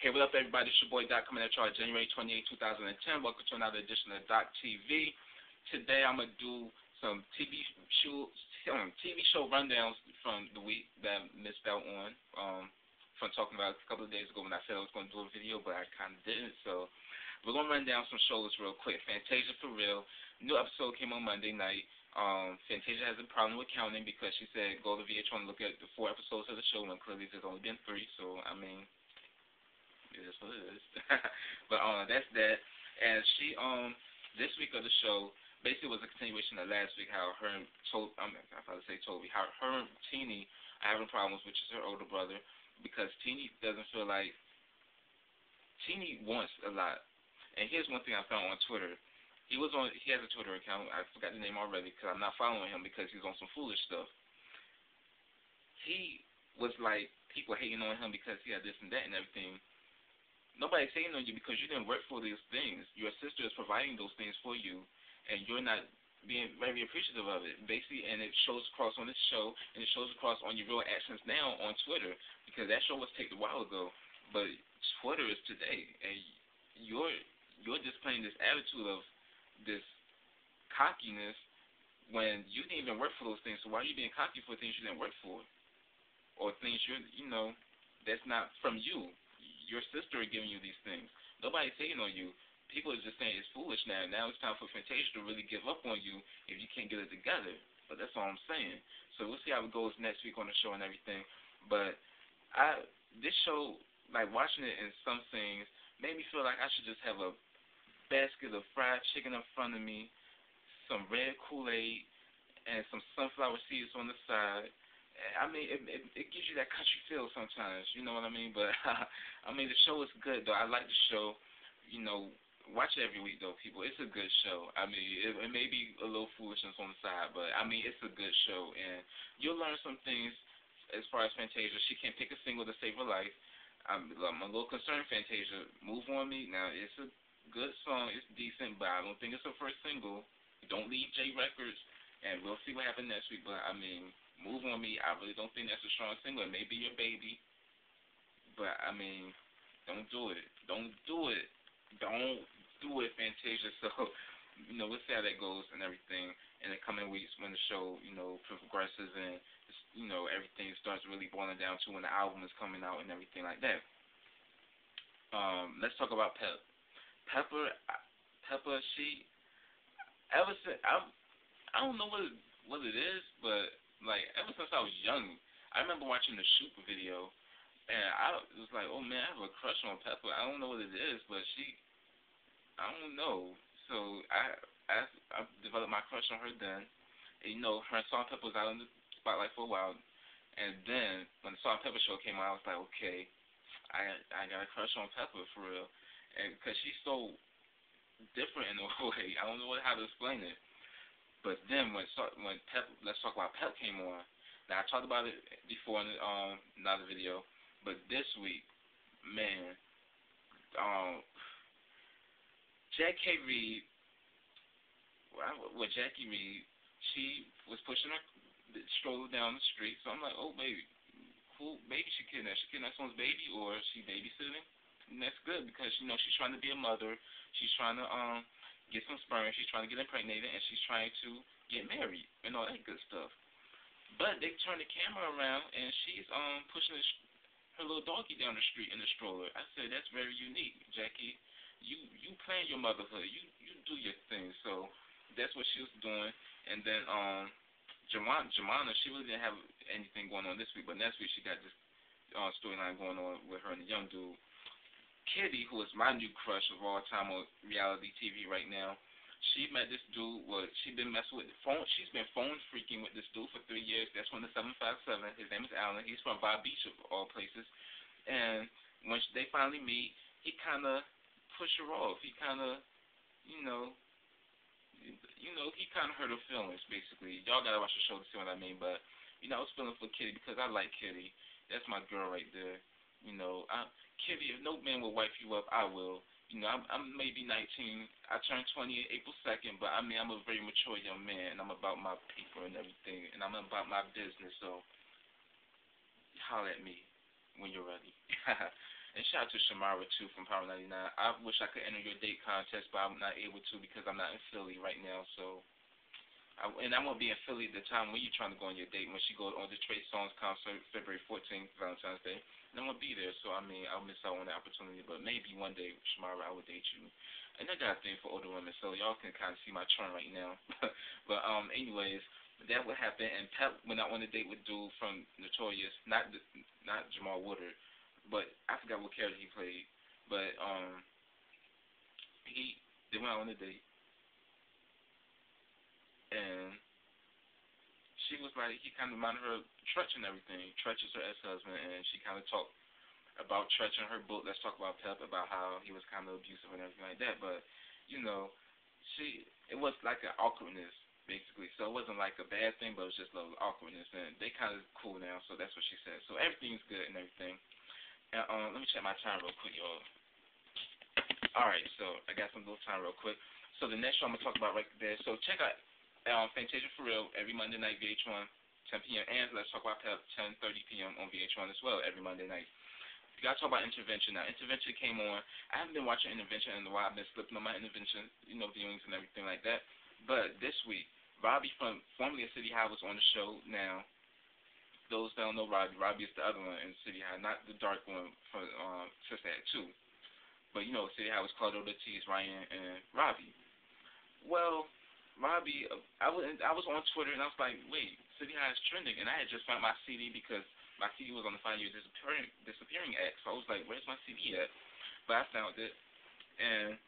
Hey, what up, everybody? It's your boy Doc coming at y'all January 28, 2010. Welcome to another edition of Doc TV. Today I'm going to do some TV show rundowns from the week that I missed out on. From talking about a couple of days ago when I said I was going to do a video, but I kind of didn't. So we're going to run down some shows real quick. Fantasia For Real. New episode came on Monday night. Fantasia has a problem with counting because she said go to VH1 and look at the 4 episodes of the show when clearly there's only been 3. So, I mean, it is what it is. But that's that. And she this week of the show basically was a continuation of last week, how her and Toby, how her and Teenie are having problems, which is her older brother, because Teenie doesn't feel like Teenie wants a lot. And here's one thing I found on Twitter. He has a Twitter account. I forgot the name already because I'm not following him because he's on some foolish stuff. He was like, people hating on him because he had this and that and everything. Nobody's hating on you because you didn't work for these things. Your sister is providing those things for you, and you're not being very appreciative of it. Basically, and it shows across on this show, and it shows across on your real actions now on Twitter, because that show was taped a while ago, but Twitter is today, and you're displaying this attitude of this cockiness when you didn't even work for those things. So why are you being cocky for things you didn't work for, or things that's not from you? Your sister is giving you these things. Nobody's hating on you. People are just saying it's foolish now. Now it's time for Fantasia to really give up on you if you can't get it together. But that's all I'm saying. So we'll see how it goes next week on the show and everything. But this show, like watching it in some things, made me feel like I should just have a basket of fried chicken in front of me, some red Kool-Aid, and some sunflower seeds on the side. I mean, it gives you that country feel sometimes, you know what I mean? But, I mean, the show is good, though. I like the show. Watch it every week, though, people. It's a good show. I mean, it may be a little foolishness on the side, but, I mean, it's a good show. And you'll learn some things as far as Fantasia. She can't pick a single to save her life. I'm a little concerned, Fantasia. Move On Me. Now, it's a good song. It's decent, but I don't think it's her first single. Don't leave J Records, and we'll see what happens next week. But, I mean, Move On Me, I really don't think that's a strong single. It may be your baby, but, I mean, don't do it. Don't do it. Don't do it, Fantasia. So, we'll see how that goes and everything in the coming weeks when the show, progresses and, everything starts really boiling down to when the album is coming out and everything like that. Let's talk about Pepper, she, ever since, I don't know what it is, but like, ever since I was young, I remember watching the Shoot video, and I was like, oh, man, I have a crush on Pepper. I don't know what it is, but I don't know. So I developed my crush on her then. And, her and Salt-N-Pepa was out in the spotlight for a while. And then, when the Salt-N-Pepa show came out, I was like, okay, I got a crush on Pepper for real. And because she's so different in a way, I don't know how to explain it. But then when Let's Talk About Pep came on, now I talked about it before in another video, but this week, man, Jackie Reed, she was pushing her stroller down the street, so I'm like, oh, baby, cool, baby she kidnapped someone's baby, or she babysitting? And that's good because, she's trying to be a mother, she's trying to, get some sperm, she's trying to get impregnated, and she's trying to get married and all that good stuff. But they turn the camera around, and she's pushing her little doggy down the street in the stroller. I said, that's very unique, Jackie. You plan your motherhood. You do your thing. So that's what she was doing. And then Jemana, she really didn't have anything going on this week, but next week she got this storyline going on with her and the young dude. Kitty, who is my new crush of all time on reality TV right now, she met this dude. She's been messing with the phone. She's been phone freaking with this dude for 3 years. That's from the 757. His name is Alan. He's from Bob Beach of all places. And when they finally meet, he kind of pushed her off. He kind of, he kind of hurt her feelings. Basically, y'all gotta watch the show to see what I mean. But I was feeling for Kitty because I like Kitty. That's my girl right there. Kitty, if no man will wipe you up, I will. I'm maybe 19. I turned 20 April 2nd, but I'm a very mature young man, and I'm about my people and everything, and I'm about my business, so holler at me when you're ready. And shout out to Shamara too from Power 99. I wish I could enter your date contest, but I'm not able to because I'm not in Philly right now. So, and I won't be in Philly at the time when you're trying to go on your date. When she goes on the Trey Songz concert February 14th, Valentine's Day, and I'm gonna be there. So I mean, I'll miss out on the opportunity. But maybe one day, Shamara, I will date you. And I got a thing for older women, so y'all can kind of see my trend right now. But anyways, that would happen. And Pep went out on a date with dude from Notorious, not Jamal Woodard, but I forgot what character he played. But they went out on a date, and she was like, he kind of reminded her of Tretch and everything. Tretch is her ex-husband, and she kind of talked about Tretch in her book. Let's talk about Pep, about how he was kind of abusive and everything like that. But you know, it was like an awkwardness basically. So it wasn't like a bad thing, but it was just a little awkwardness, and they kind of cool now. So that's what she said. So everything's good and everything. And let me check my time real quick, y'all. All right, so I got some little time real quick. So the next show I'm gonna talk about right there. So check out Fantasia For Real every Monday night VH1, 10 p.m. And Let's Talk About Pep 10:30 p.m. on VH1 as well every Monday night. You gotta talk about Intervention now. Intervention came on. I haven't been watching Intervention in a while. I've been slipping on my Intervention, viewings and everything like that. But this week, Robbie from formerly of City High was on the show. Now, those that don't know Robbie is the other one in City High, not the dark one from Sister Act 2. But City High was Claudio Ortiz, Ryan, and Robbie. Well, Robbie, I was on Twitter and I was like, wait, City High is trending, and I had just found my CD because my CD was on the 5-year disappearing act. So I was like, where's my CD at? But I found it, and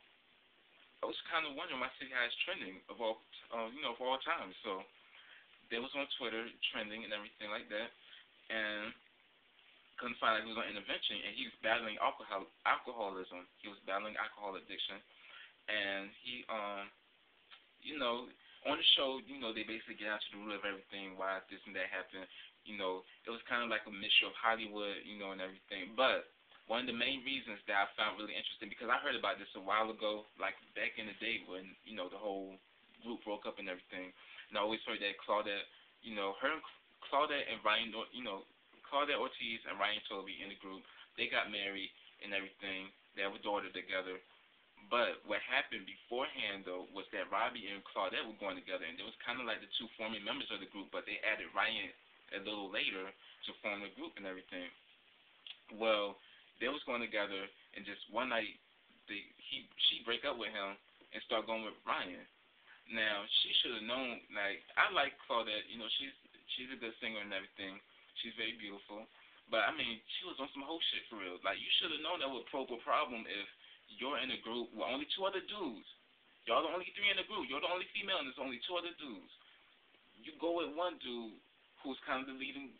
I was kind of wondering why City High is trending of all time. So they was on Twitter trending and everything like that, and couldn't find out he was on Intervention, and he was battling alcoholism. He was battling alcohol addiction, and he on the show, they basically get out to the root of everything, why this and that happened. It was kind of like a mixture of Hollywood, and everything. But one of the main reasons that I found really interesting, because I heard about this a while ago, like back in the day when, the whole group broke up and everything. And I always heard that Claudette, Claudette and Ryan, Claudette Ortiz and Ryan Toby in the group, they got married and everything. They have a daughter together. But what happened beforehand, though, was that Robbie and Claudette were going together, and it was kind of like the two forming members of the group, but they added Ryan a little later to form the group and everything. Well, they was going together, and just one night, she break up with him and start going with Ryan. Now, she should have known, like, I like Claudette, she's a good singer and everything. She's very beautiful. But, I mean, she was on some whole shit for real. Like, you should have known that would probe a problem if you're in a group with only 2 other dudes. Y'all the only 3 in the group. You're the only female, and there's only 2 other dudes. You go with one dude who's kind of the leading,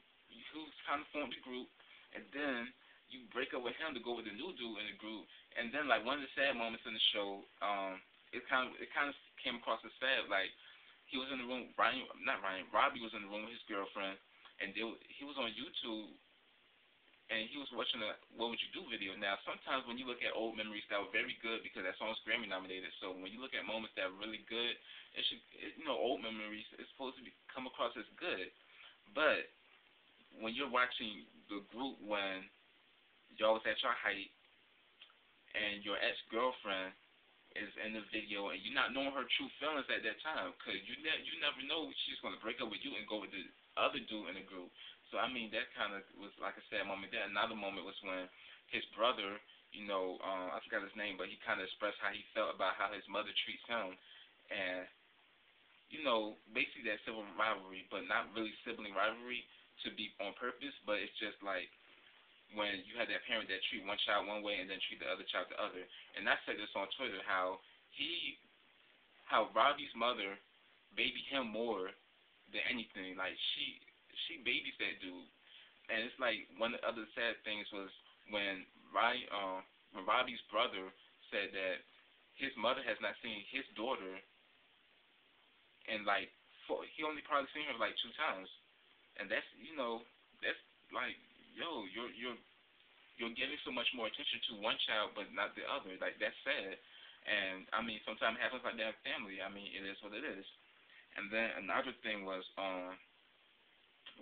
who's kind of formed the group, and then you break up with him to go with the new dude in the group. And then, like, one of the sad moments in the show, it kind of came across as sad. Like, he was in the room, Robbie was in the room with his girlfriend, and he was on YouTube, and he was watching a What Would You Do video. Now, sometimes when you look at old memories that were very good, because that song's Grammy nominated, so when you look at moments that are really good, old memories, it's supposed to come across as good. But when you're watching the group when y'all was at your height, and your ex-girlfriend is in the video, and you're not knowing her true feelings at that time, because you never know she's going to break up with you and go with the other dude in the group. So, I mean, that kind of was like a sad moment there. Another moment was when his brother, I forgot his name, but he kind of expressed how he felt about how his mother treats him. And, basically that civil rivalry, but not really sibling rivalry to be on purpose, but it's just like when you had that parent that treat one child one way and then treat the other child the other. And I said this on Twitter, how Robbie's mother babied him more than anything. Like, she babies that dude. And it's like one of the other sad things was when Robbie's brother said that his mother has not seen his daughter and he only probably seen her like 2 times. And that's that's like, yo, you're giving so much more attention to one child but not the other. Like, that's sad. And I mean, sometimes it happens like that in family. I mean, it is what it is. And then another thing was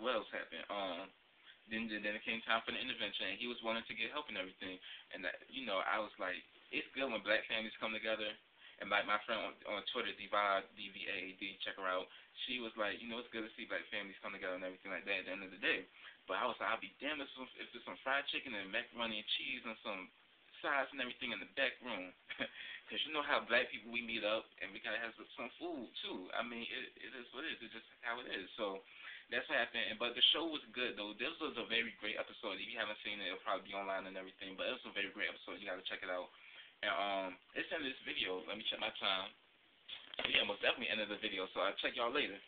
what else happened? then it came time for the intervention, and he was willing to get help and everything. And you know, I was like, it's good when black families come together. And like my friend on Twitter, Diva, DVAD, check her out. She was like, you know, it's good to see black families come together and everything like that at the end of the day. But I was like, I'll be damned if there's some fried chicken and macaroni and cheese and some sides and everything in the back room. Because you know how black people, we meet up and we got to have some food too. I mean, it is what it is. It's just how it is. So that's what happened. But the show was good, though. This was a very great episode. If you haven't seen it, it'll probably be online and everything. But it was a very great episode. You got to check it out. And it's in this video. Let me check my time. Yeah, most definitely end of the video. So I'll check y'all later.